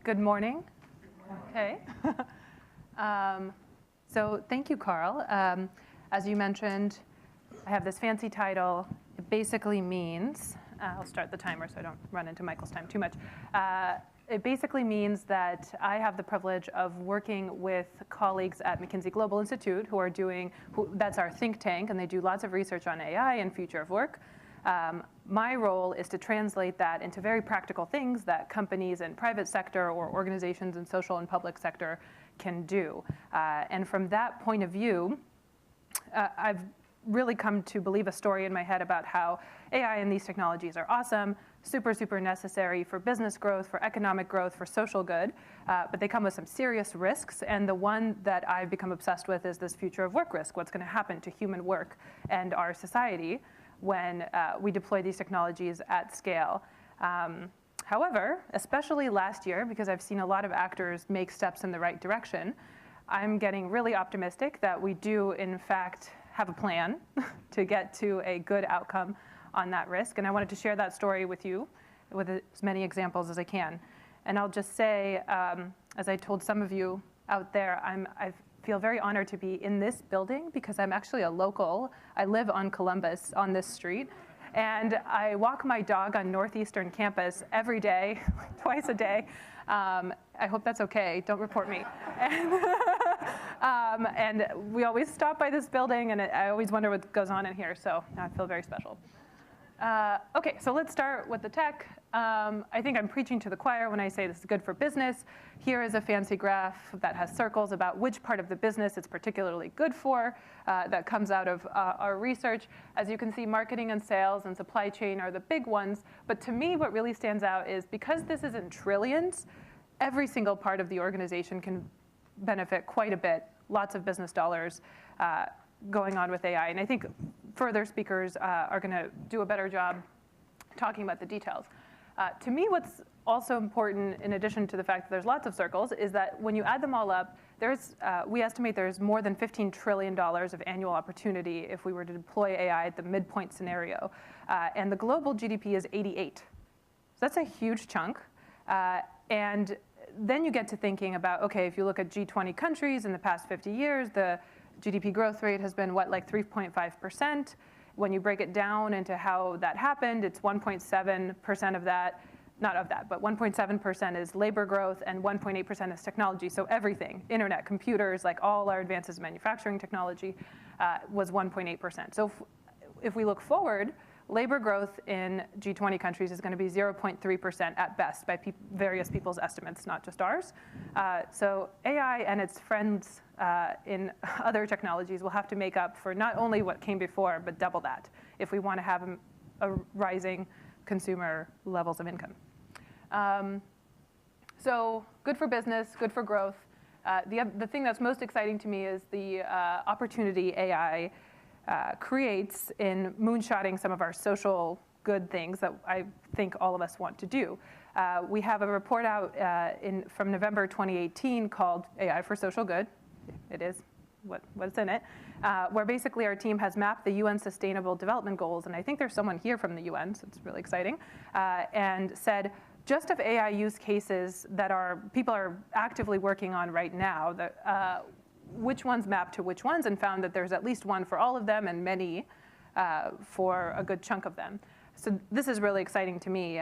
Good morning. Okay. So thank you, Carl. As you mentioned, I have this fancy title. It basically means, I'll start the timer so I don't run into Michael's time too much. It basically means that I have the privilege of working with colleagues at McKinsey Global Institute who are that's our think tank, and they do lots of research on AI and future of work. My role is to translate that into very practical things that companies in private sector or organizations in social and public sector can do. And from that point of view, I've really come to believe a story in my head about how AI and these technologies are awesome, super, super necessary for business growth, for economic growth, for social good, but they come with some serious risks. And the one that I've become obsessed with is this future of work risk, what's going to happen to human work and our society when we deploy these technologies at scale. However, especially last year, because I've seen a lot of actors make steps in the right direction, I'm getting really optimistic that we do, in fact, have a plan to get to a good outcome on that risk. And I wanted to share that story with you with as many examples as I can. And I'll just say, as I told some of you out there, I feel very honored to be in this building because I'm actually a local. I live on Columbus on this street. And I walk my dog on Northeastern campus every day, twice a day. I hope that's okay. Don't report me. And we always stop by this building, and I always wonder what goes on in here, so I feel very special. Okay, so let's start with the tech. I think I'm preaching to the choir when I say this is good for business. Here is a fancy graph that has circles about which part of the business it's particularly good for. That comes out of our research. As you can see, marketing and sales and supply chain are the big ones. But to me, what really stands out is because this is in trillions, every single part of the organization can benefit quite a bit. Lots of business dollars going on with AI. And I think further speakers are going to do a better job talking about the details. To me, what's also important, in addition to the fact that there's lots of circles, is that when you add them all up, we estimate there's more than $15 trillion of annual opportunity if we were to deploy AI at the midpoint scenario. And the global GDP is 88. So that's a huge chunk. And then you get to thinking about, okay, if you look at G20 countries in the past 50 years, the GDP growth rate has been, like 3.5%. When you break it down into how that happened, it's 1.7% of that, not of that, but 1.7% is labor growth and 1.8% is technology. So everything, internet, computers, like all our advances in manufacturing technology was 1.8%. So if we look forward, labor growth in G20 countries is going to be 0.3% at best by various people's estimates, not just ours. So AI and its friends in other technologies will have to make up for not only what came before, but double that if we want to have a rising consumer levels of income. So good for business, good for growth. The thing that's most exciting to me is the opportunity AI creates in moonshotting some of our social good things that I think all of us want to do. We have a report out from November 2018 called AI for Social Good. It is what's in it, where basically our team has mapped the UN Sustainable Development Goals, and I think there's someone here from the UN, so it's really exciting, and said just of AI use cases that people are actively working on right now, which ones map to which ones, and found that there's at least one for all of them and many for a good chunk of them. So this is really exciting to me.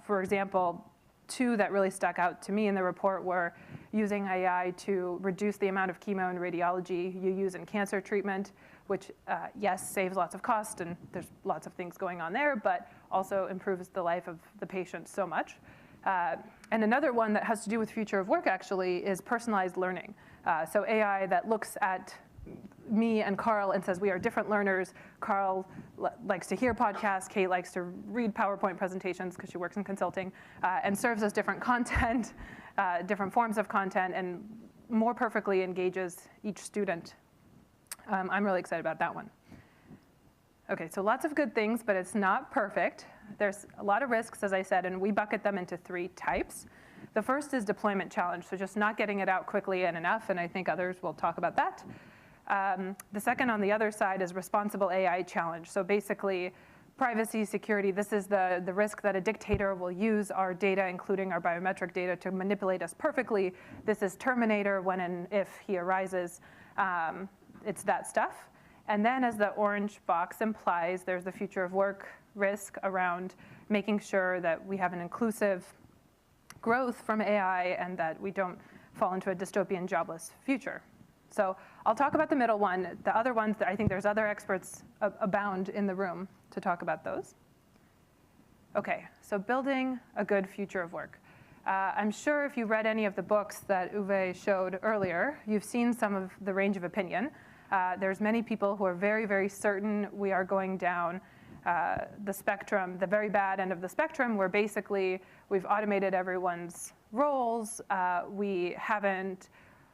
For example, two that really stuck out to me in the report were using AI to reduce the amount of chemo and radiology you use in cancer treatment, which, yes, saves lots of cost, and there's lots of things going on there, but also improves the life of the patient so much. And another one that has to do with future of work, actually, is personalized learning. So AI that looks at me and Carl and says we are different learners. Carl likes to hear podcasts. Kate likes to read PowerPoint presentations because she works in consulting, and serves us different content, different forms of content, and more perfectly engages each student. I'm really excited about that one. Okay, so lots of good things, but it's not perfect. There's a lot of risks, as I said, and we bucket them into three types. The first is deployment challenge, so just not getting it out quickly and enough, and I think others will talk about that. The second on the other side is responsible AI challenge. So basically, privacy, security. This is the risk that a dictator will use our data, including our biometric data, to manipulate us perfectly. This is Terminator when and if he arises. It's that stuff. And then, as the orange box implies, there's the future of work risk around making sure that we have an inclusive growth from AI and that we don't fall into a dystopian jobless future. So I'll talk about the middle one. The other ones, I think there's other experts abound in the room to talk about those. Okay, so building a good future of work. I'm sure if you read any of the books that Uwe showed earlier, you've seen some of the range of opinion. There's many people who are very, very certain we are going down the spectrum, the very bad end of the spectrum, where basically we've automated everyone's roles.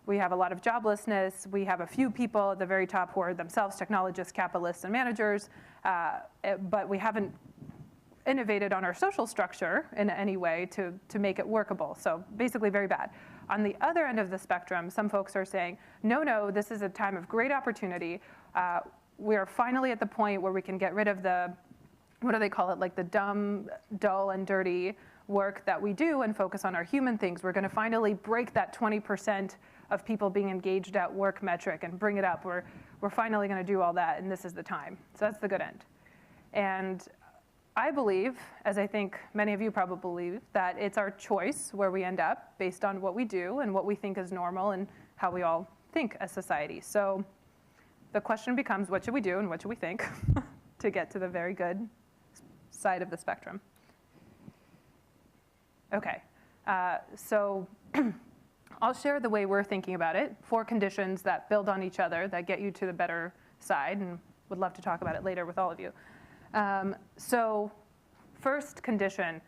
We have a lot of joblessness. We have a few people at the very top who are themselves technologists, capitalists, and managers, but we haven't innovated on our social structure in any way to make it workable. So basically very bad. On the other end of the spectrum, some folks are saying, no, this is a time of great opportunity. We are finally at the point where we can get rid of the, what do they call it, like the dumb, dull, and dirty work that we do and focus on our human things. We're going to finally break that 20% of people being engaged at work metric and bring it up. We're finally going to do all that, and this is the time. So that's the good end. And I believe, as I think many of you probably believe, that it's our choice where we end up based on what we do and what we think is normal and how we all think as society. So the question becomes, what should we do and what should we think to get to the very good side of the spectrum? Okay, so I'll share the way we're thinking about it. 4 conditions that build on each other that get you to the better side, and would love to talk about it later with all of you. So first condition,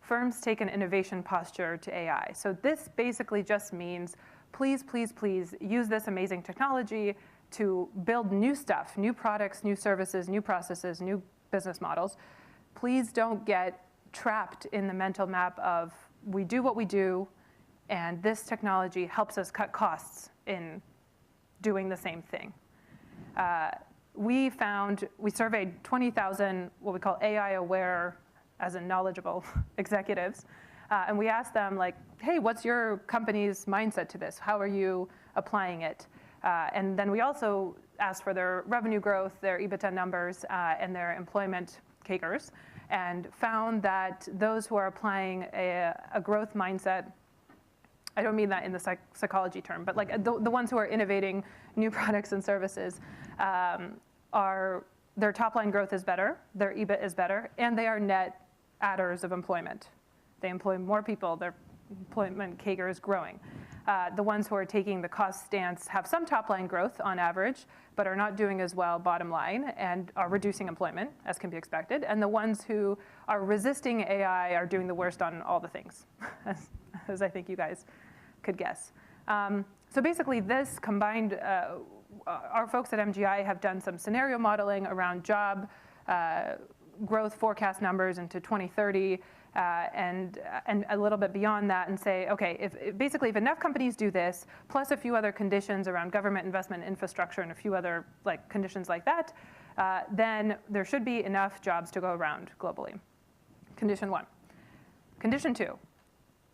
firms take an innovation posture to AI. So this basically just means, please, please, please use this amazing technology to build new stuff, new products, new services, new processes, new business models. Please don't get trapped in the mental map of we do what we do, and this technology helps us cut costs in doing the same thing. We surveyed 20,000 what we call AI-aware, as in knowledgeable executives, and we asked them, like, hey, what's your company's mindset to this? How are you applying it? And then we also asked for their revenue growth, their EBITDA numbers, and their employment CAGRs, and found that those who are applying a growth mindset, I don't mean that in the psychology term, but like the ones who are innovating new products and services, their top line growth is better, their EBIT is better, and they are net adders of employment. They employ more people, their employment CAGR is growing. The ones who are taking the cost stance have some top line growth on average, but are not doing as well bottom line and are reducing employment, as can be expected. And the ones who are resisting AI are doing the worst on all the things, as I think you guys could guess. So basically this combined, our folks at MGI have done some scenario modeling around job growth forecast numbers into 2030, and a little bit beyond that, and say, okay, if enough companies do this, plus a few other conditions around government investment in infrastructure and a few other conditions like that, then there should be enough jobs to go around globally. Condition 1. Condition 2.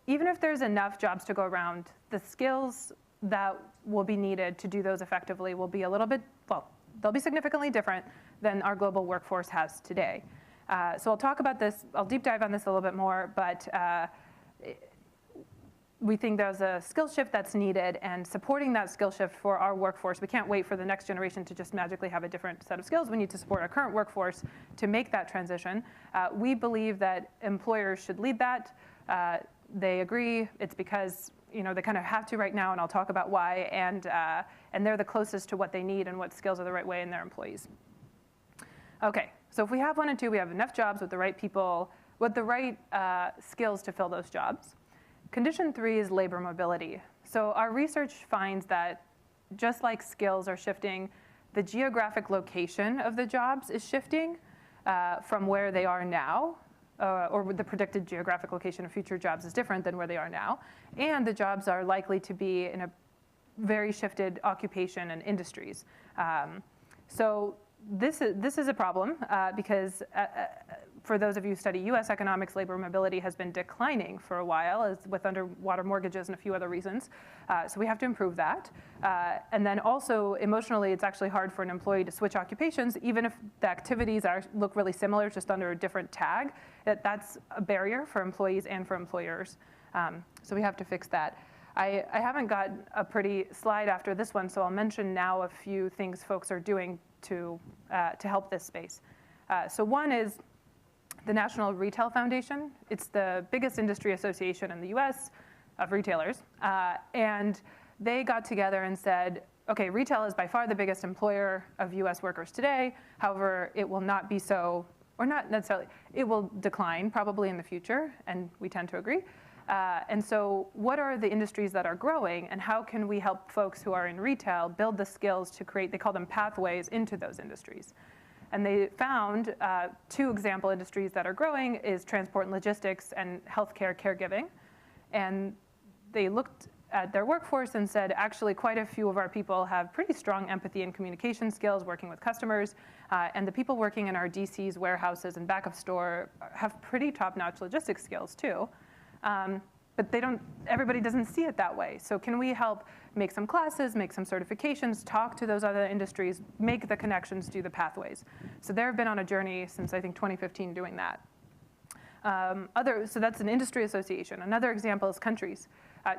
Even if there's enough jobs to go around, the skills that will be needed to do those effectively will be they'll be significantly different than our global workforce has today. So I'll talk about this, I'll deep dive on this a little bit more, but we think there's a skill shift that's needed, and supporting that skill shift for our workforce, we can't wait for the next generation to just magically have a different set of skills. We need to support our current workforce to make that transition. We believe that employers should lead that. They agree. It's because they kind of have to right now, and I'll talk about why, and they're the closest to what they need and what skills are the right way in their employees. Okay, so if we have 1 and 2, we have enough jobs with the right people, with the right skills to fill those jobs. Condition 3 is labor mobility. So our research finds that just like skills are shifting, the geographic location of the jobs is shifting from where they are now, or the predicted geographic location of future jobs is different than where they are now. And the jobs are likely to be in a very shifted occupation and industries. So this is a problem because for those of you who study US economics, labor mobility has been declining for a while with underwater mortgages and a few other reasons. So we have to improve that. And then also emotionally, it's actually hard for an employee to switch occupations, even if the activities look really similar, just under a different tag. That's a barrier for employees and for employers. So we have to fix that. I haven't got a pretty slide after this one, so I'll mention now a few things folks are doing to help this space. So one is the National Retail Foundation. It's the biggest industry association in the US of retailers. And they got together and said, okay, retail is by far the biggest employer of US workers today. However, it will not be so, or not necessarily, it will decline probably in the future, and we tend to agree. And so what are the industries that are growing, and how can we help folks who are in retail build the skills to create, they call them pathways into those industries. And they found 2 example industries that are growing is transport and logistics and healthcare caregiving. And they looked at their workforce and said, actually, quite a few of our people have pretty strong empathy and communication skills working with customers. And the people working in our DCs, warehouses, and back of store have pretty top-notch logistics skills, too. But everybody doesn't see it that way. So can we help make some classes, make some certifications, talk to those other industries, make the connections, do the pathways? So they've been on a journey since, I think, 2015 doing that. So that's an industry association. Another example is countries.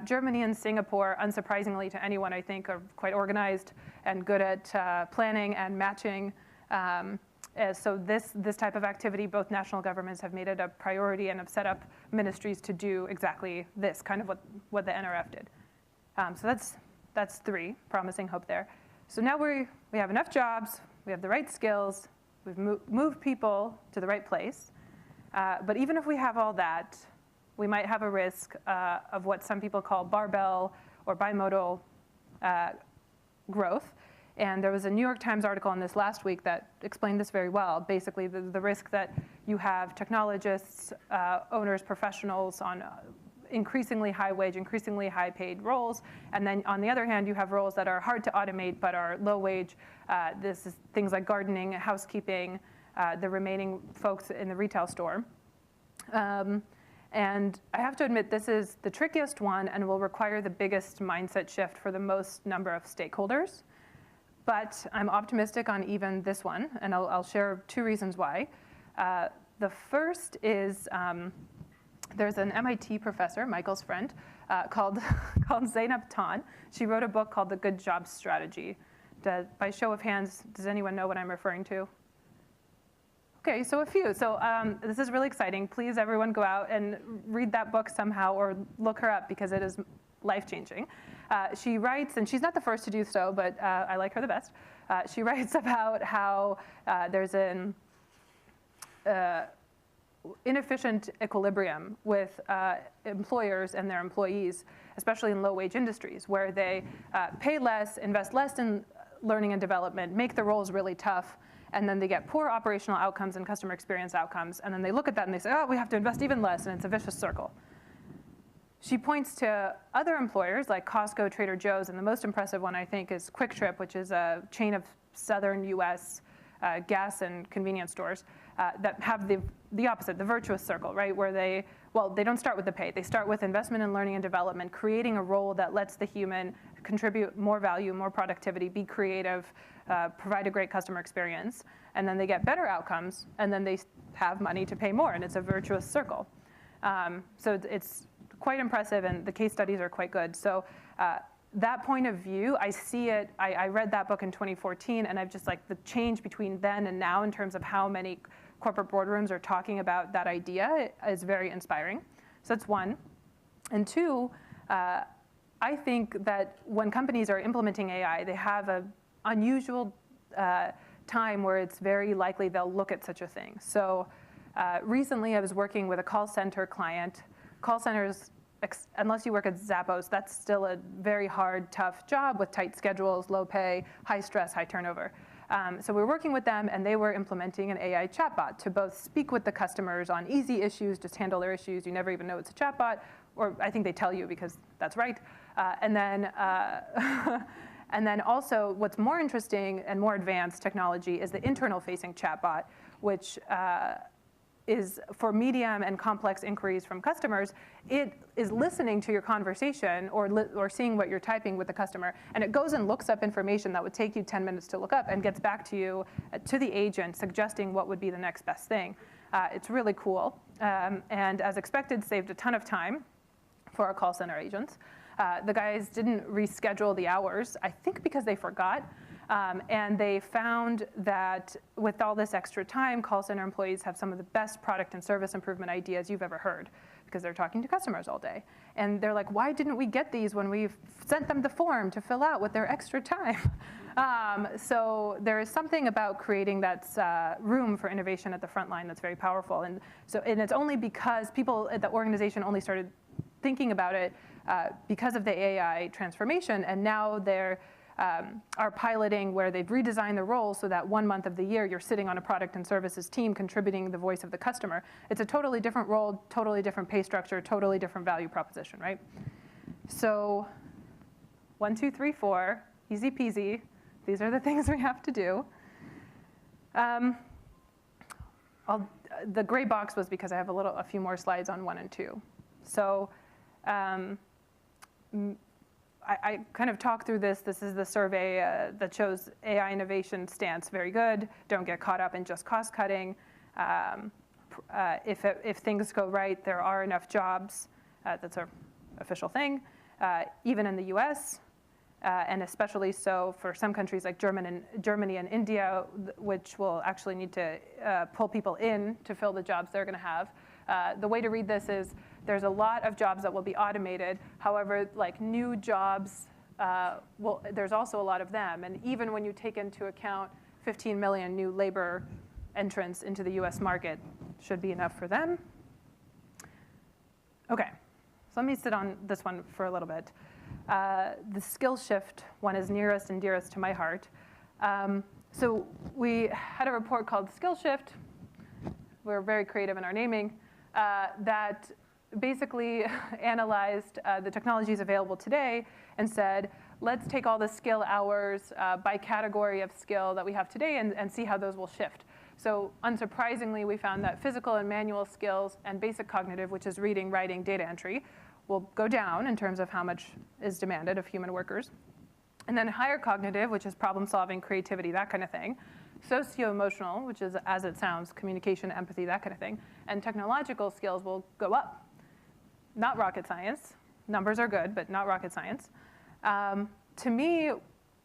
Germany and Singapore, unsurprisingly to anyone, I think, are quite organized and good at planning and matching. So this type of activity, both national governments have made it a priority and have set up ministries to do exactly this, kind of what the NRF did. So that's 3, promising hope there. So now we have enough jobs, we have the right skills, we've moved people to the right place. But even if we have all that, we might have a risk of what some people call barbell or bimodal growth. And there was a New York Times article on this last week that explained this very well. Basically, the risk that you have technologists, owners, professionals on increasingly high wage, increasingly high paid roles. And then on the other hand, you have roles that are hard to automate but are low wage. This is things like gardening, housekeeping, the remaining folks in the retail store. And I have to admit, this is the trickiest one and will require the biggest mindset shift for the most number of stakeholders. But I'm optimistic on even this one, and I'll share 2 reasons why. The first is there's an MIT professor, Michael's friend, called Zeynep Ton. She wrote a book called The Good Job Strategy. By show of hands, does anyone know what I'm referring to? Okay, so a few. So this is really exciting. Please, everyone, go out and read that book somehow or look her up because it is life-changing. She writes, and she's not the first to do so, but I like her the best. She writes about how there's an inefficient equilibrium with employers and their employees, especially in low-wage industries, where they pay less, invest less in learning and development, make the roles really tough, and then they get poor operational outcomes and customer experience outcomes, and then they look at that and they say, oh, we have to invest even less, and it's a vicious circle. She points to other employers like Costco, Trader Joe's, and the most impressive one, I think, is Quick Trip, which is a chain of southern US gas and convenience stores that have the opposite, the virtuous circle, right? Where they don't start with the pay. They start with investment in learning and development, creating a role that lets the human contribute more value, more productivity, be creative, provide a great customer experience. And then they get better outcomes, and then they have money to pay more, and it's a virtuous circle. So it's quite impressive, and the case studies are quite good. So that point of view, I see it. I read that book in 2014, and I've just like the change between then and now in terms of how many corporate boardrooms are talking about that idea is very inspiring. So that's one. And two, I think that when companies are implementing AI, they have an unusual time where it's very likely they'll look at such a thing. So recently I was working with a call center client. Call centers, unless you work at Zappos, that's still a very hard, tough job with tight schedules, low pay, high stress, high turnover. So we were working with them, and they were implementing an AI chatbot to both speak with the customers on easy issues, just handle their issues. You never even know it's a chatbot, or I think they tell you because that's right. And then And then also what's more interesting and more advanced technology is the internal facing chatbot, which is for medium and complex inquiries from customers. It is listening to your conversation or seeing what you're typing with the customer, and it goes and looks up information that would take you 10 minutes to look up and gets back to you, to the agent, suggesting what would be the next best thing. It's really cool, and as expected, saved a ton of time for our call center agents. The guys didn't reschedule the hours, I think because they forgot. And they found that with all this extra time, call center employees have some of the best product and service improvement ideas you've ever heard, because they're talking to customers all day. And they're like, why didn't we get these when we sent them the form to fill out with their extra time? So there is something about creating that room for innovation at the front line that's very powerful. And it's only because people at the organization only started thinking about it because of the AI transformation, and now they're are piloting where they've redesigned the role so that 1 month of the year you're sitting on a product and services team contributing the voice of the customer. It's a totally different role, totally different pay structure, totally different value proposition, right? So 1, 2, 3, 4, easy peasy. These are the things we have to do. The gray box was because I have a few more slides on 1 and 2. So I kind of talked through this. This is the survey that shows AI innovation stance very good. Don't get caught up in just cost cutting. If things go right, there are enough jobs. That's an official thing, even in the US, and especially so for some countries like Germany and India, which will actually need to pull people in to fill the jobs they're going to have. The way to read this is there's a lot of jobs that will be automated. However, like new jobs, there's also a lot of them. And even when you take into account 15 million new labor entrants into the US market, should be enough for them. OK, so let me sit on this one for a little bit. The skill shift one is nearest and dearest to my heart. So we had a report called Skill Shift. We're very creative in our naming. That basically analyzed the technologies available today and said, let's take all the skill hours by category of skill that we have today and see how those will shift. So unsurprisingly, we found that physical and manual skills and basic cognitive, which is reading, writing, data entry, will go down in terms of how much is demanded of human workers. And then higher cognitive, which is problem solving, creativity, that kind of thing. Socio-emotional, which is, as it sounds, communication, empathy, that kind of thing. And technological skills will go up. Not rocket science. Numbers are good, but not rocket science. To me,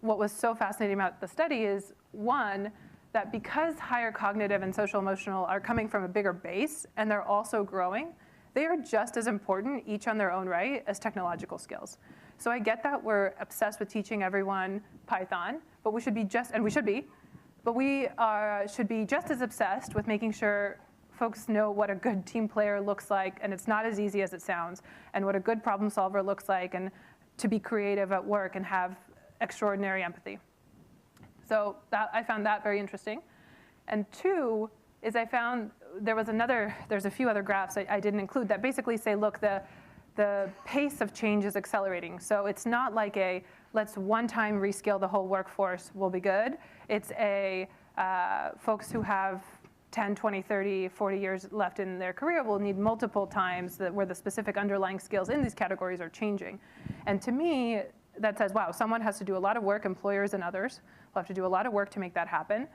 what was so fascinating about the study is, one, that because higher cognitive and social emotional are coming from a bigger base, and they're also growing, they are just as important, each on their own right, as technological skills. So I get that we're obsessed with teaching everyone Python, but we should be should be just as obsessed with making sure folks know what a good team player looks like, and it's not as easy as it sounds, and what a good problem solver looks like, and to be creative at work and have extraordinary empathy. So I found that very interesting. And two is I found there's a few other graphs I didn't include that basically say, look, the pace of change is accelerating. So it's not like let's one-time reskill the whole workforce will be good. It's folks who have 10, 20, 30, 40 years left in their career will need multiple times where the specific underlying skills in these categories are changing. And to me, that says, wow, someone has to do a lot of work, employers and others will have to do a lot of work to make that happen.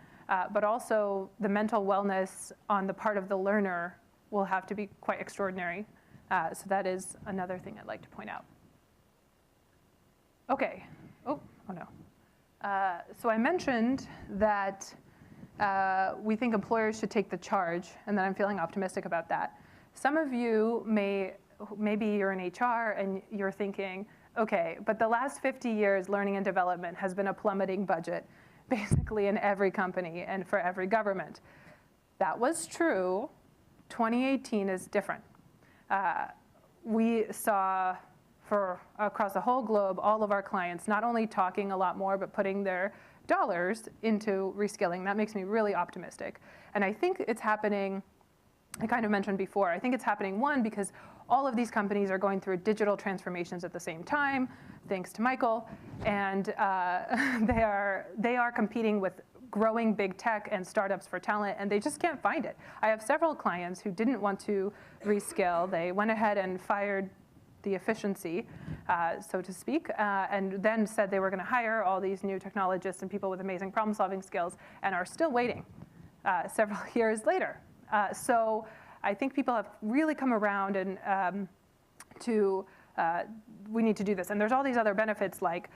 But also the mental wellness on the part of the learner will have to be quite extraordinary. So that is another thing I'd like to point out. OK. Oh no. So I mentioned that we think employers should take the charge, and that I'm feeling optimistic about that. Some of you maybe you're in HR and you're thinking, OK, but the last 50 years, learning and development has been a plummeting budget, basically in every company and for every government. That was true. 2018 is different. We saw across the whole globe, all of our clients not only talking a lot more, but putting their dollars into reskilling. That makes me really optimistic. And I think it's happening, I kind of mentioned before, I think it's happening, one, because all of these companies are going through digital transformations at the same time, thanks to Michael, and they are competing with growing big tech and startups for talent, and they just can't find it. I have several clients who didn't want to reskill. They went ahead and fired the efficiency, so to speak, and then said they were going to hire all these new technologists and people with amazing problem-solving skills, and are still waiting several years later. So I think people have really come around and we need to do this. And there's all these other benefits, like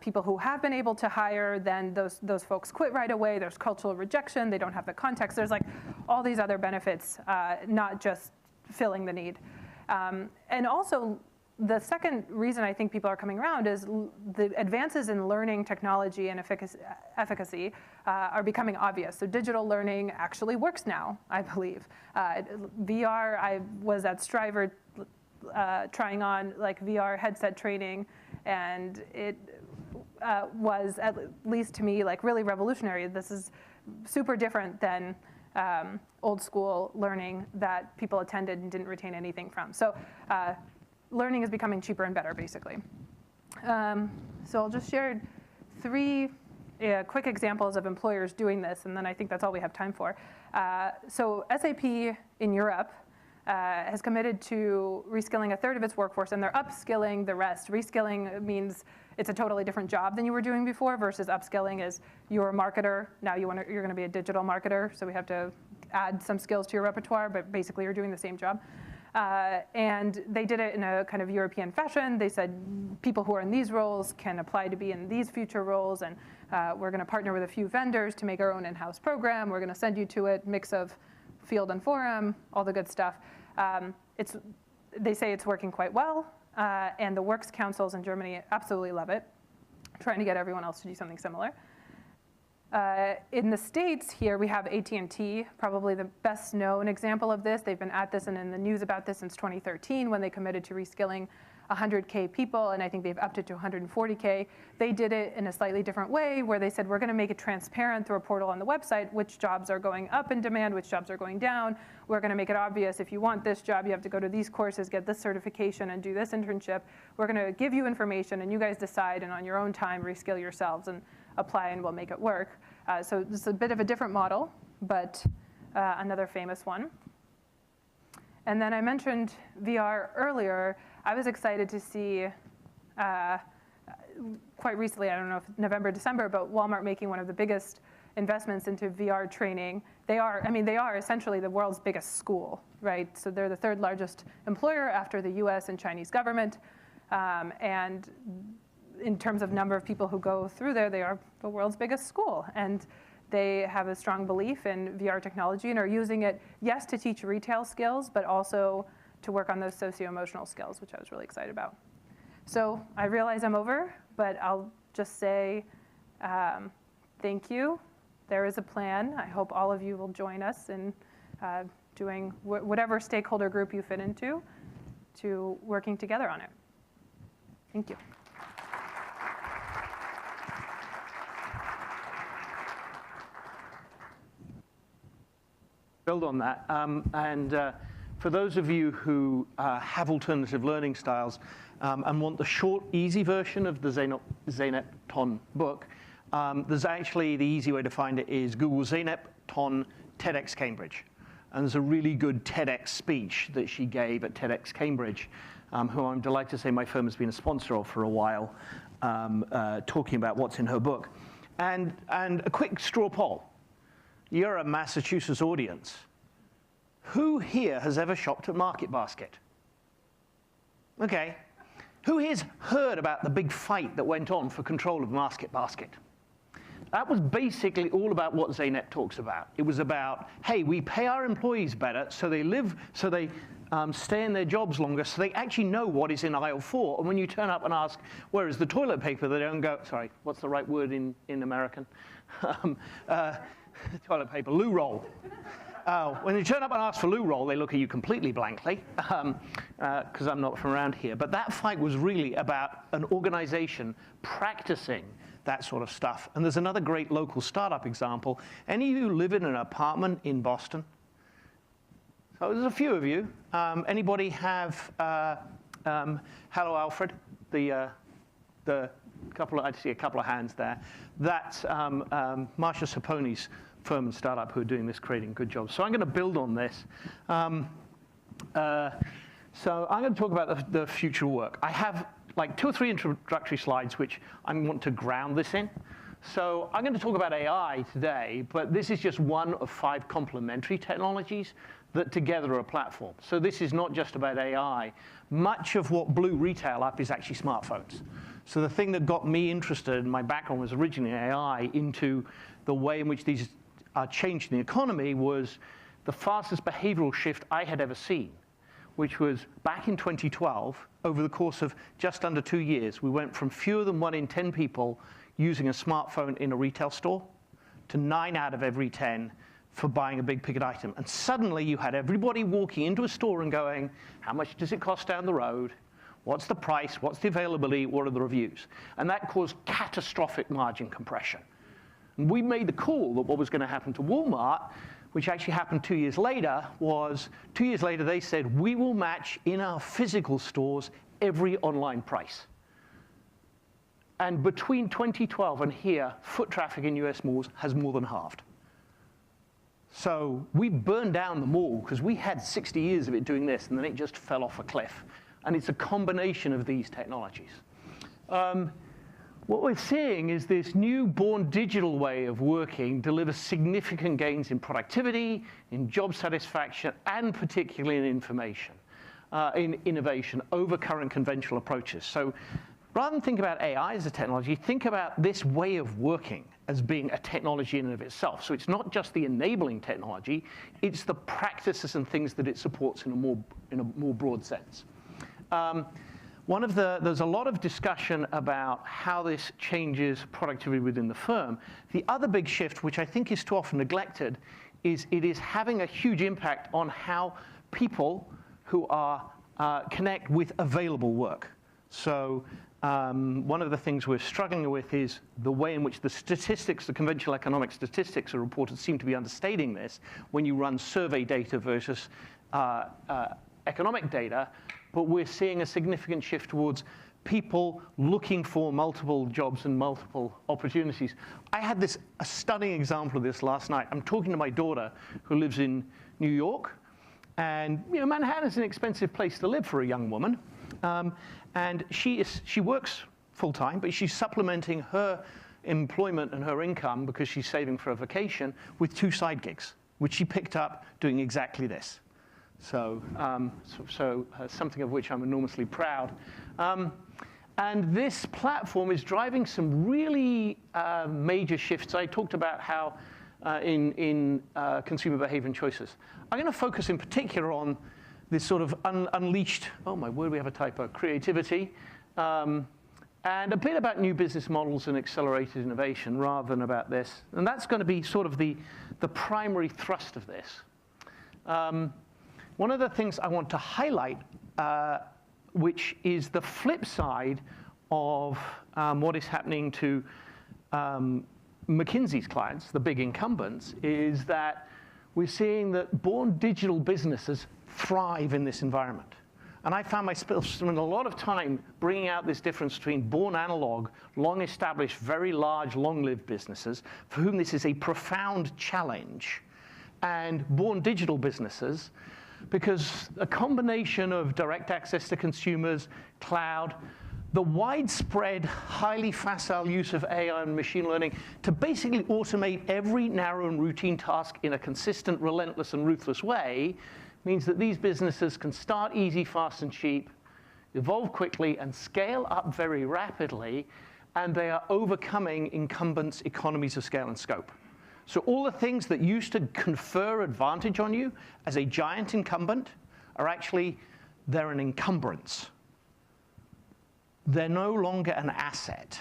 people who have been able to hire, then those folks quit right away. There's cultural rejection. They don't have the context. There's like all these other benefits, not just filling the need. And also, the second reason I think people are coming around is the advances in learning technology and efficacy are becoming obvious. So digital learning actually works now, I believe. VR, I was at Striver trying on like VR headset training, and it was, at least to me, like really revolutionary. This is super different than old school learning that people attended and didn't retain anything from. So learning is becoming cheaper and better, basically. So I'll just share 3 quick examples of employers doing this, and then I think that's all we have time for. So SAP in Europe has committed to reskilling a third of its workforce, and they're upskilling the rest. Reskilling means it's a totally different job than you were doing before, versus upskilling is you're a marketer, now you're going to be a digital marketer, so we have to add some skills to your repertoire, but basically you're doing the same job. And they did it in a kind of European fashion. They said people who are in these roles can apply to be in these future roles, and we're going to partner with a few vendors to make our own in-house program. We're going to send you to it, mix of field and forum, all the good stuff. They say it's working quite well, and the works councils in Germany absolutely love it, trying to get everyone else to do something similar. In the States here, we have AT&T, probably the best known example of this. They've been at this and in the news about this since 2013 when they committed to reskilling 100K people, and I think they've upped it to 140K. They did it in a slightly different way, where they said, we're going to make it transparent through a portal on the website, which jobs are going up in demand, which jobs are going down. We're going to make it obvious, if you want this job, you have to go to these courses, get this certification, and do this internship. We're going to give you information, and you guys decide, and on your own time, reskill yourselves and apply, and we'll make it work. So this is a bit of a different model, but another famous one. And then I mentioned VR earlier. I was excited to see, quite recently, I don't know if November, December, but Walmart making one of the biggest investments into VR training. They are essentially the world's biggest school, right? So they're the 3rd largest employer after the US and Chinese government. And in terms of number of people who go through there, they are the world's biggest school. And they have a strong belief in VR technology and are using it, yes, to teach retail skills, but also to work on those socio-emotional skills, which I was really excited about. So I realize I'm over, but I'll just say thank you. There is a plan. I hope all of you will join us in doing whatever stakeholder group you fit into, to working together on it. Thank you. Build on that. For those of you who have alternative learning styles and want the short, easy version of the Zeynep Ton book, there's actually, the easy way to find it is Google Zeynep Ton TEDx Cambridge. And there's a really good TEDx speech that she gave at TEDx Cambridge, who I'm delighted to say my firm has been a sponsor of for a while, talking about what's in her book. And a quick straw poll. You're a Massachusetts audience. Who here has ever shopped at Market Basket? Okay. Who here's heard about the big fight that went on for control of Market Basket? That was basically all about what Zeynep talks about. It was about, hey, we pay our employees better so they stay in their jobs longer, so they actually know what is in aisle 4. And when you turn up and ask, where is the toilet paper, they don't go, sorry, what's the right word in American? Toilet paper, loo roll. When you turn up and ask for loo roll, they look at you completely blankly, because I'm not from around here. But that fight was really about an organization practicing that sort of stuff. And there's another great local startup example. Any of you live in an apartment in Boston? So there's a few of you. Anybody have Hello Alfred? The couple. I see a couple of hands there. That's Marsha Sapone's firm and startup who are doing this, creating good jobs. So I'm going to build on this. So I'm going to talk about the future of work. I have like 2 or 3 introductory slides which I want to ground this in. So I'm going to talk about AI today, but this is just one of 5 complementary technologies that together are a platform. So this is not just about AI. Much of what blew retail up is actually smartphones. So the thing that got me interested, my background was originally AI, into the way in which these are changing the economy was the fastest behavioral shift I had ever seen, which was back in 2012, over the course of just under 2 years, we went from fewer than 1 in 10 people using a smartphone in a retail store to 9 out of every 10 for buying a big ticket item. And suddenly you had everybody walking into a store and going, how much does it cost down the road? What's the price? What's the availability? What are the reviews? And that caused catastrophic margin compression. And we made the call that what was going to happen to Walmart, which actually happened 2 years later, was 2 years later they said, we will match in our physical stores every online price. And between 2012 and here, foot traffic in US malls has more than halved. So we burned down the mall because we had 60 years of it doing this, and then it just fell off a cliff. And it's a combination of these technologies. What we're seeing is this new BornDigital way of working delivers significant gains in productivity, in job satisfaction, and particularly in information, in innovation over current conventional approaches. So rather than think about AI as a technology, think about this way of working as being a technology in and of itself. So it's not just the enabling technology, it's the practices and things that it supports in a more broad sense. There's a lot of discussion about how this changes productivity within the firm. The other big shift, which I think is too often neglected, is it is having a huge impact on how people who are connect with available work. So one of the things we're struggling with is the way in which the statistics, the conventional economic statistics are reported seem to be understating this when you run survey data versus economic data. But we're seeing a significant shift towards people looking for multiple jobs and multiple opportunities. I had a stunning example of this last night. I'm talking to my daughter who lives in New York. And Manhattan's an expensive place to live for a young woman. And she works full-time, but she's supplementing her employment and her income because she's saving for a vacation with 2 side gigs, which she picked up doing exactly this. So something of which I'm enormously proud. And this platform is driving some really major shifts. I talked about how in consumer behavior and choices. I'm going to focus in particular on this sort of unleashed, oh my word, we have a typo, creativity, and a bit about new business models and accelerated innovation rather than about this. And that's going to be sort of the primary thrust of this. One of the things I want to highlight, which is the flip side of what is happening to McKinsey's clients, the big incumbents, is that we're seeing that BornDigital businesses thrive in this environment. And I found myself spending a lot of time bringing out this difference between born analog, long-established, very large, long-lived businesses, for whom this is a profound challenge, and BornDigital businesses, because a combination of direct access to consumers, cloud, the widespread, highly facile use of AI and machine learning to basically automate every narrow and routine task in a consistent, relentless, and ruthless way means that these businesses can start easy, fast, and cheap, evolve quickly, and scale up very rapidly, and they are overcoming incumbents' economies of scale and scope. So all the things that used to confer advantage on you as a giant incumbent are actually, they're an encumbrance. They're no longer an asset.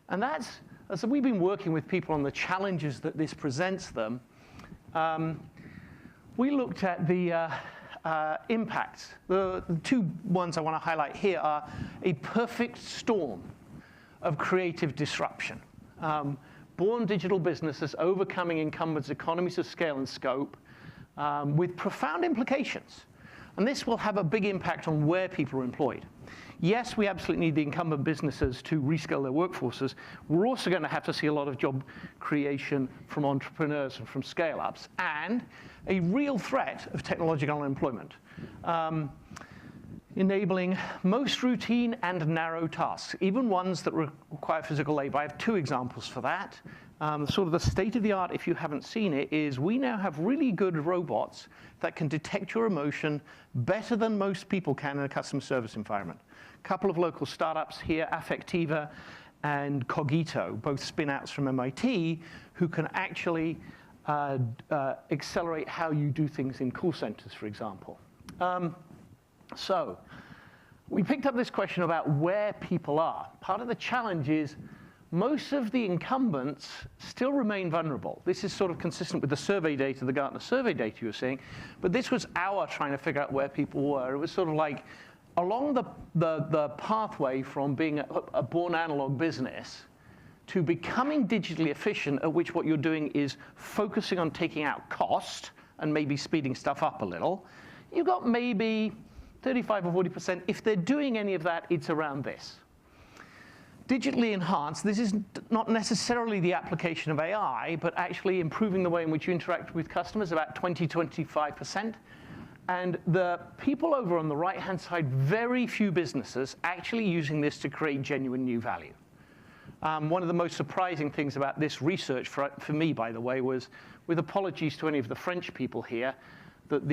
And that's, as we've been working with people on the challenges that this presents them, we looked at the impacts. The 2 ones I want to highlight here are a perfect storm of creative disruption. BornDigital businesses overcoming incumbents' economies of scale and scope, with profound implications. And this will have a big impact on where people are employed. Yes, we absolutely need the incumbent businesses to rescale their workforces. We're also going to have to see a lot of job creation from entrepreneurs and from scale-ups, and a real threat of technological unemployment, enabling most routine and narrow tasks, even ones that require physical labor. I have two examples for that. Sort of the state of the art, if you haven't seen it, is we now have really good robots that can detect your emotion better than most people can in a customer service environment. A couple of local startups here, Affectiva and Cogito, both spin-outs from MIT, who can actually accelerate how you do things in call centers, for example. So we picked up this question about where people are. Part of the challenge is most of the incumbents still remain vulnerable. This is sort of consistent with the survey data, the Gartner survey data you were seeing. But this was our trying to figure out where people were. It was sort of like along the pathway from being a born analog business to becoming digitally efficient, at which what you're doing is focusing on taking out cost and maybe speeding stuff up a little. You've got maybe 35 or 40%. If they're doing any of that, it's around this. Digitally enhanced, this is not necessarily the application of AI, but actually improving the way in which you interact with customers, about 20, 25%. And the people over on the right-hand side, very few businesses actually using this to create genuine new value. One of the most surprising things about this research, for me, by the way, was, with apologies to any of the French people here, that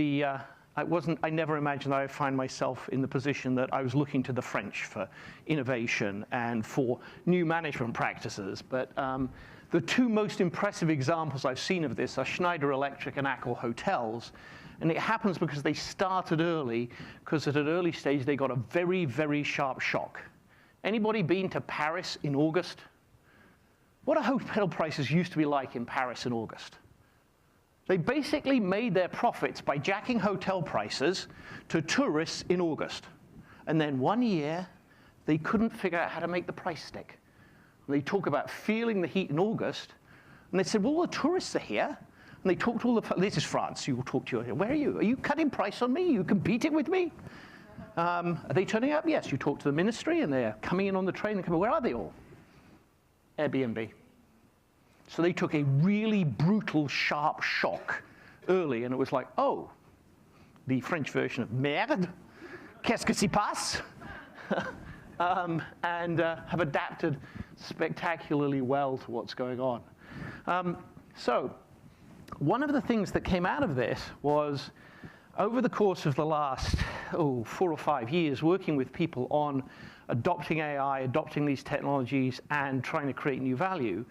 I never imagined that I'd find myself in the position that I was looking to the French for innovation and for new management practices. But the two most impressive examples I've seen of this are Schneider Electric and Accor Hotels. And it happens because they started early, because at an early stage they got a very, very sharp shock. Anybody been to Paris in August? What do hotel prices used to be like in Paris in August? They basically made their profits by jacking hotel prices to tourists in August. And then one year, they couldn't figure out how to make the price stick. And they talk about feeling the heat in August. And they said, well, the tourists are here. And they talked to all the, this is France, you will talk to your, where are you? Are you cutting price on me? Are you competing with me? Are they turning up? Yes, you talk to the ministry, and they're coming in on the train. Where are they all? Airbnb. So they took a really brutal, sharp shock early, and it was like, oh, the French version of merde, qu'est-ce que s'y passe? And have adapted spectacularly well to what's going on. So one of the things that came out of this was, over the course of the last 4 or 5 years, working with people on adopting AI, adopting these technologies, and trying to create new value,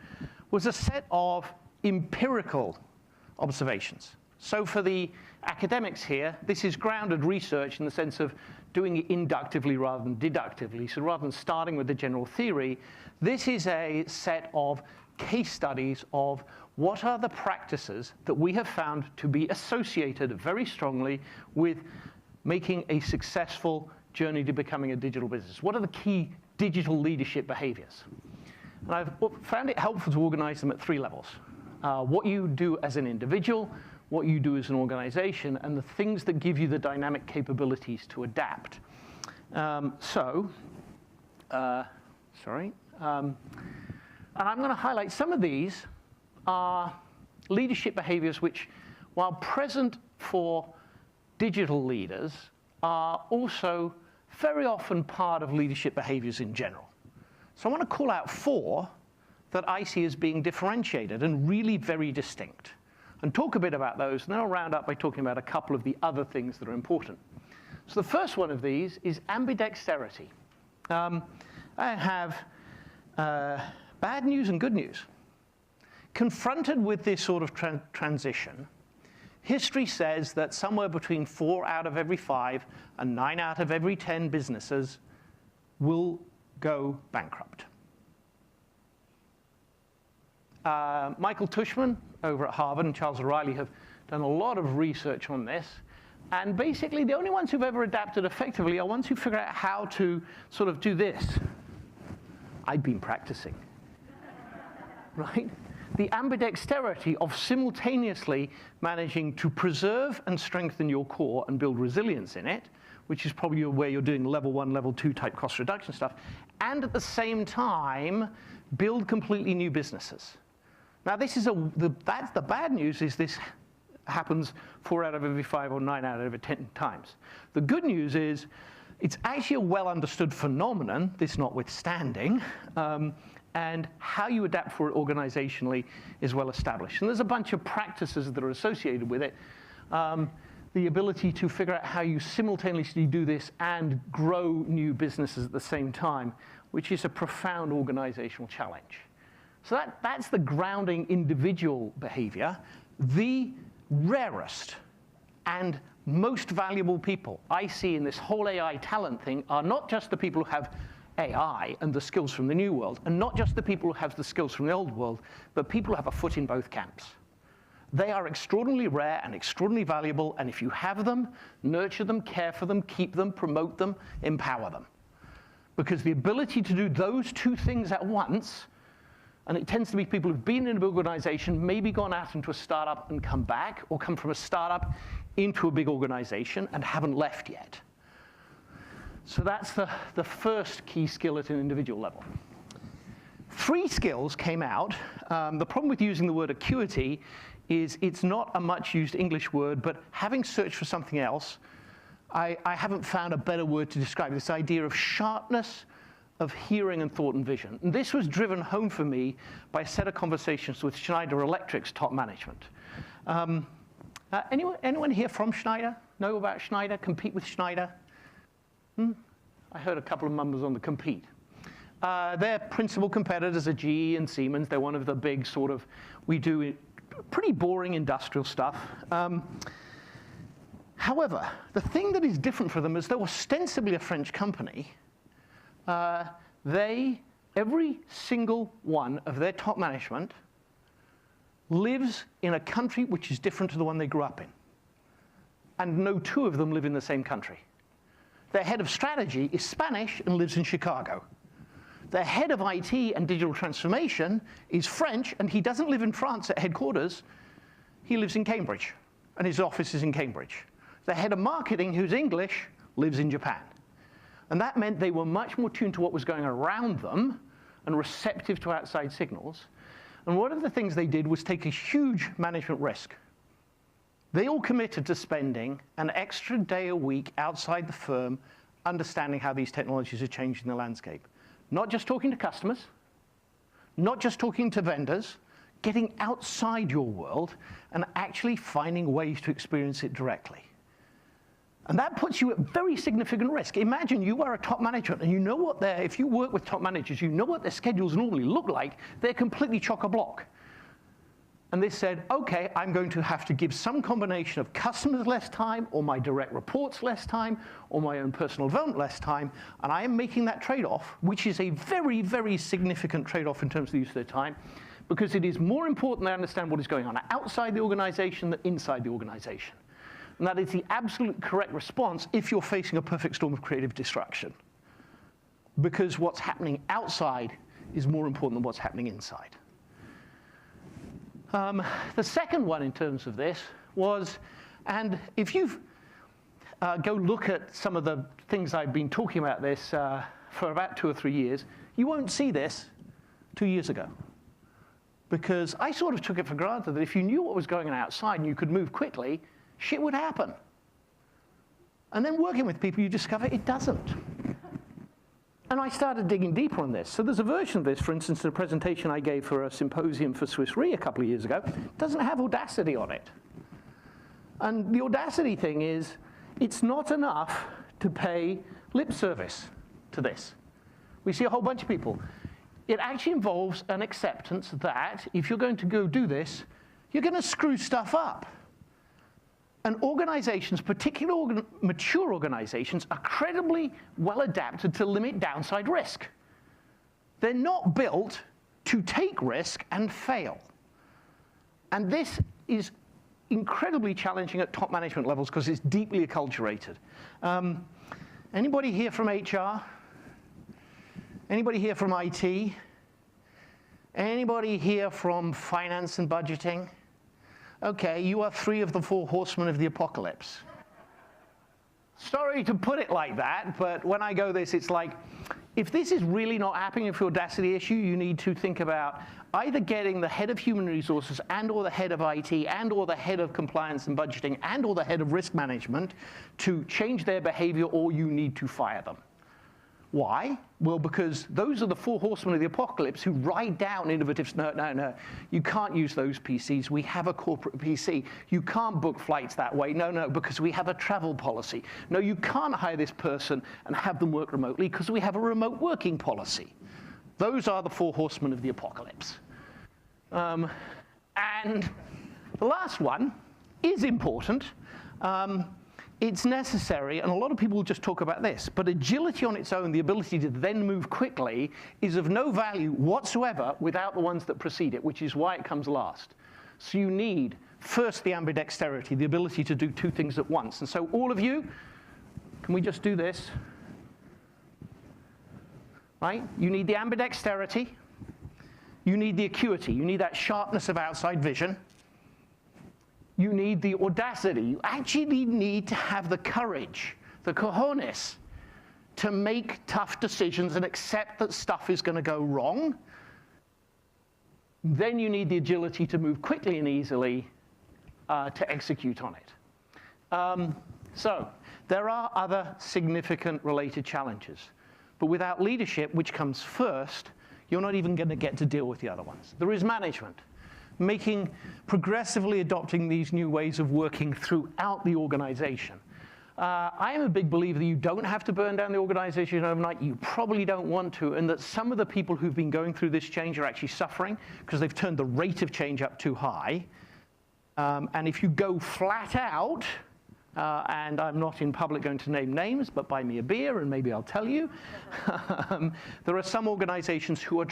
was a set of empirical observations. So for the academics here, this is grounded research in the sense of doing it inductively rather than deductively. So rather than starting with the general theory, this is a set of case studies of what are the practices that we have found to be associated very strongly with making a successful journey to becoming a digital business. What are the key digital leadership behaviors? And I've found it helpful to organize them at 3 levels. What you do as an individual, what you do as an organization, and the things that give you the dynamic capabilities to adapt. And I'm going to highlight some of these are leadership behaviors which, while present for digital leaders, are also very often part of leadership behaviors in general. So I want to call out 4 that I see as being differentiated and really very distinct, and talk a bit about those, and then I'll round up by talking about a couple of the other things that are important. So the first one of these is ambidexterity. I have bad news and good news. Confronted with this sort of transition, history says that somewhere between 4 out of every 5 and 9 out of every 10 businesses will go bankrupt. Michael Tushman over at Harvard and Charles O'Reilly have done a lot of research on this. And basically, the only ones who've ever adapted effectively are ones who figure out how to sort of do this. I've been practicing, right? the ambidexterity of simultaneously managing to preserve and strengthen your core and build resilience in it, which is probably where you're doing level 1, level 2 type cost reduction stuff, and at the same time, build completely new businesses. Now, this is that's the bad news, is this happens 4 out of every 5 or 9 out of every 10 times. The good news is it's actually a well understood phenomenon, this notwithstanding, and how you adapt for it organizationally is well established. And there's a bunch of practices that are associated with it. The ability to figure out how you simultaneously do this and grow new businesses at the same time, which is a profound organizational challenge. So that's the grounding individual behavior. The rarest and most valuable people I see in this whole AI talent thing are not just the people who have AI and the skills from the new world, and not just the people who have the skills from the old world, but people who have a foot in both camps. They are extraordinarily rare and extraordinarily valuable, and if you have them, nurture them, care for them, keep them, promote them, empower them. Because the ability to do those two things at once, and it tends to be people who've been in a big organization, maybe gone out into a startup and come back, or come from a startup into a big organization and haven't left yet. So that's the first key skill at an individual level. 3 skills came out. The problem with using the word acuity is it's not a much used English word, but having searched for something else, I haven't found a better word to describe this idea of sharpness of hearing and thought and vision. And this was driven home for me by a set of conversations with Schneider Electric's top management. Anyone here from Schneider? Know about Schneider? Compete with Schneider? I heard a couple of numbers on the compete. Their principal competitors are GE and Siemens. They're one of the big sort of, we do pretty boring industrial stuff. However, the thing that is different for them is they're ostensibly a French company. Every single one of their top management lives in a country which is different to the one they grew up in. And no 2 of them live in the same country. Their head of strategy is Spanish and lives in Chicago. Their head of IT and digital transformation is French, and he doesn't live in France at headquarters. He lives in Cambridge, and his office is in Cambridge. The head of marketing, who's English, lives in Japan. And that meant they were much more tuned to what was going around them and receptive to outside signals. And one of the things they did was take a huge management risk. They all committed to spending an extra day a week outside the firm, understanding how these technologies are changing the landscape. Not just talking to customers, not just talking to vendors, getting outside your world and actually finding ways to experience it directly. And that puts you at very significant risk. Imagine you are a top manager and you know what if you work with top managers, you know what their schedules normally look like. They're completely chock-a-block. And they said, okay, I'm going to have to give some combination of customers less time, or my direct reports less time, or my own personal development less time, and I am making that trade-off, which is a very, very significant trade-off in terms of the use of their time, because it is more important they understand what is going on outside the organization than inside the organization. And that is the absolute correct response if you're facing a perfect storm of creative destruction. Because what's happening outside is more important than what's happening inside. The second one in terms of this was, and if you go look at some of the things I've been talking about this for about 2 or 3 years, you won't see this 2 years ago. Because I sort of took it for granted that if you knew what was going on outside and you could move quickly, shit would happen. And then working with people, you discover it doesn't. And I started digging deeper on this. So there's a version of this, for instance, in a presentation I gave for a symposium for Swiss Re a couple of years ago, doesn't have Audacity on it. And the Audacity thing is, it's not enough to pay lip service to this. We see a whole bunch of people. It actually involves an acceptance that if you're going to go do this, you're going to screw stuff up. And organizations, particularly mature organizations, are incredibly well adapted to limit downside risk. They're not built to take risk and fail. And this is incredibly challenging at top management levels because it's deeply acculturated. Anybody here from HR? Anybody here from IT? Anybody here from finance and budgeting? Okay, you are 3 of the 4 horsemen of the apocalypse. Sorry to put it like that, but when I go this, it's like, if this is really not happening, if your audacity issue, you need to think about either getting the head of human resources and or the head of IT and or the head of compliance and budgeting and or the head of risk management to change their behavior, or you need to fire them. Why? Well, because those are the 4 horsemen of the apocalypse who ride down innovative. No. You can't use those PCs. We have a corporate PC. You can't book flights that way. No, because we have a travel policy. No, you can't hire this person and have them work remotely because we have a remote working policy. Those are the 4 horsemen of the apocalypse. And the last one is important. It's necessary, and a lot of people will just talk about this, but agility on its own, the ability to then move quickly, is of no value whatsoever without the ones that precede it, which is why it comes last. So you need, first, the ambidexterity, the ability to do 2 things at once. And so all of you, can we just do this? Right? You need the ambidexterity. You need the acuity. You need that sharpness of outside vision. You need the audacity. You actually need to have the courage, the cojones, to make tough decisions and accept that stuff is going to go wrong. Then you need the agility to move quickly and easily to execute on it. So there are other significant related challenges. But without leadership, which comes first, you're not even going to get to deal with the other ones. There is management. Progressively adopting these new ways of working throughout the organization. I am a big believer that you don't have to burn down the organization overnight. You probably don't want to, and that some of the people who've been going through this change are actually suffering because they've turned the rate of change up too high. And if you go flat out, and I'm not in public going to name names, but buy me a beer and maybe I'll tell you. There are some organizations who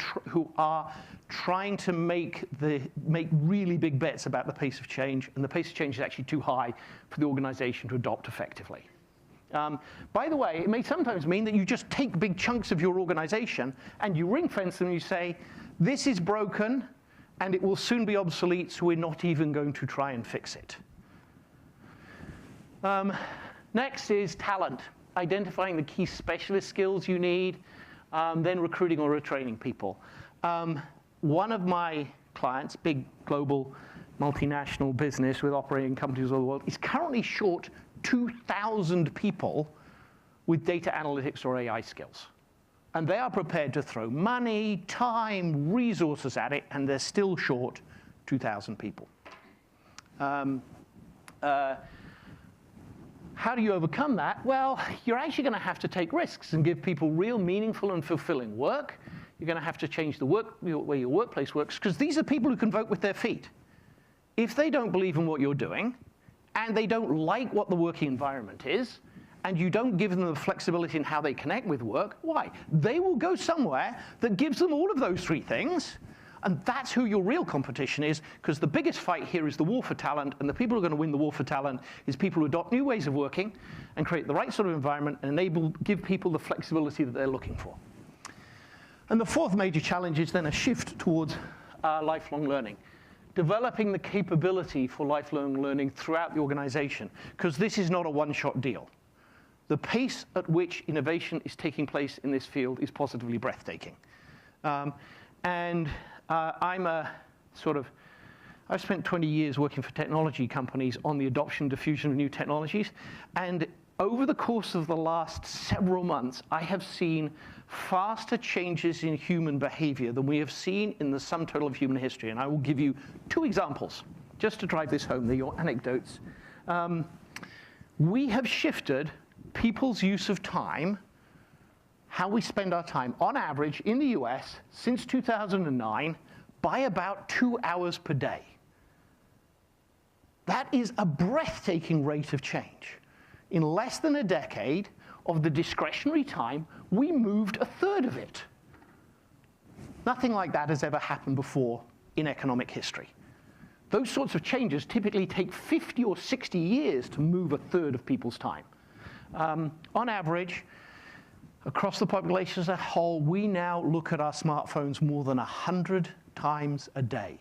are trying to make really big bets about the pace of change, and the pace of change is actually too high for the organization to adopt effectively. By the way, it may sometimes mean that you just take big chunks of your organization and you ring fence them and you say, this is broken and it will soon be obsolete, so we're not even going to try and fix it. Next is talent, identifying the key specialist skills you need, then recruiting or retraining people. One of my clients, big global multinational business with operating companies all over the world, is currently short 2,000 people with data analytics or AI skills. And they are prepared to throw money, time, resources at it, and they're still short 2,000 people. How do you overcome that? Well, you're actually going to have to take risks and give people real, meaningful, and fulfilling work. You're going to have to change the way your workplace works, because these are people who can vote with their feet. If they don't believe in what you're doing, and they don't like what the working environment is, and you don't give them the flexibility in how they connect with work, why? They will go somewhere that gives them all of those 3 things. And that's who your real competition is, because the biggest fight here is the war for talent, and the people who are going to win the war for talent is people who adopt new ways of working and create the right sort of environment and give people the flexibility that they're looking for. And the 4th major challenge is then a shift towards lifelong learning. Developing the capability for lifelong learning throughout the organization, because this is not a one-shot deal. The pace at which innovation is taking place in this field is positively breathtaking. I've spent 20 years working for technology companies on the adoption and diffusion of new technologies. And over the course of the last several months, I have seen faster changes in human behavior than we have seen in the sum total of human history. And I will give you 2 examples, just to drive this home. They're your anecdotes. We have shifted people's use of time, how we spend our time, on average, in the US, since 2009, by about 2 hours per day. That is a breathtaking rate of change. In less than a decade of the discretionary time, we moved 1/3 of it. Nothing like that has ever happened before in economic history. Those sorts of changes typically take 50 or 60 years to move 1/3 of people's time. On average, across the population as a whole, we now look at our smartphones more than 100 times a day.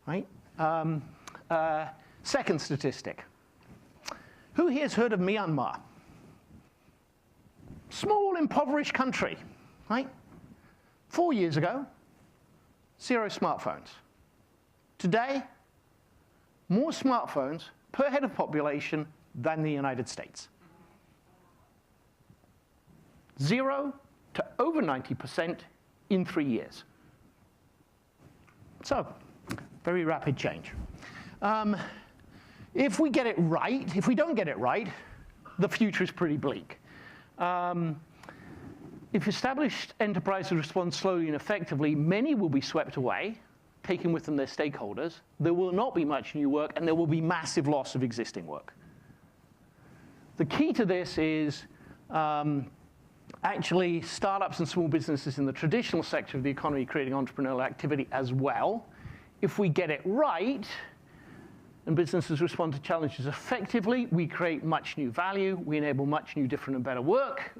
Right? Second statistic. Who here has heard of Myanmar? Small, impoverished country, right? 4 years ago, 0 smartphones. Today, more smartphones per head of population than the United States. 0 to over 90% in 3 years. So, very rapid change. If we get it right, if we don't get it right, the future is pretty bleak. If established enterprises respond slowly and effectively, many will be swept away, taking with them their stakeholders. There will not be much new work, and there will be massive loss of existing work. The key to this is actually startups and small businesses in the traditional sector of the economy creating entrepreneurial activity as well. If we get it right, and businesses respond to challenges effectively, we create much new value, we enable much new, different, and better work.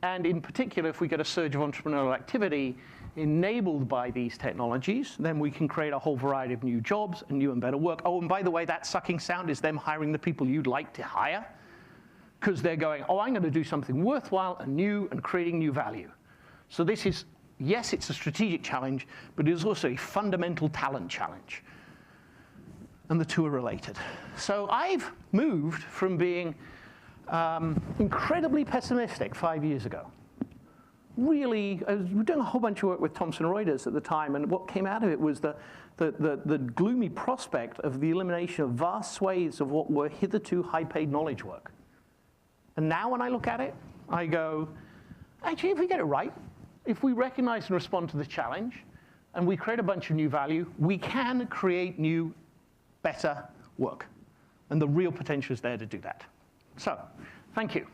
And in particular, if we get a surge of entrepreneurial activity enabled by these technologies, then we can create a whole variety of new jobs and new and better work. Oh, and by the way, that sucking sound is them hiring the people you'd like to hire, because they're going, oh, I'm going to do something worthwhile and new and creating new value. So this is, yes, it's a strategic challenge, but it is also a fundamental talent challenge. And the two are related. So I've moved from being incredibly pessimistic 5 years ago. Really, I was doing a whole bunch of work with Thomson Reuters at the time, and what came out of it was the gloomy prospect of the elimination of vast swathes of what were hitherto high-paid knowledge work. And now when I look at it, I go, actually, if we get it right, if we recognize and respond to the challenge, and we create a bunch of new value, we can create new, better work. And the real potential is there to do that. So, thank you.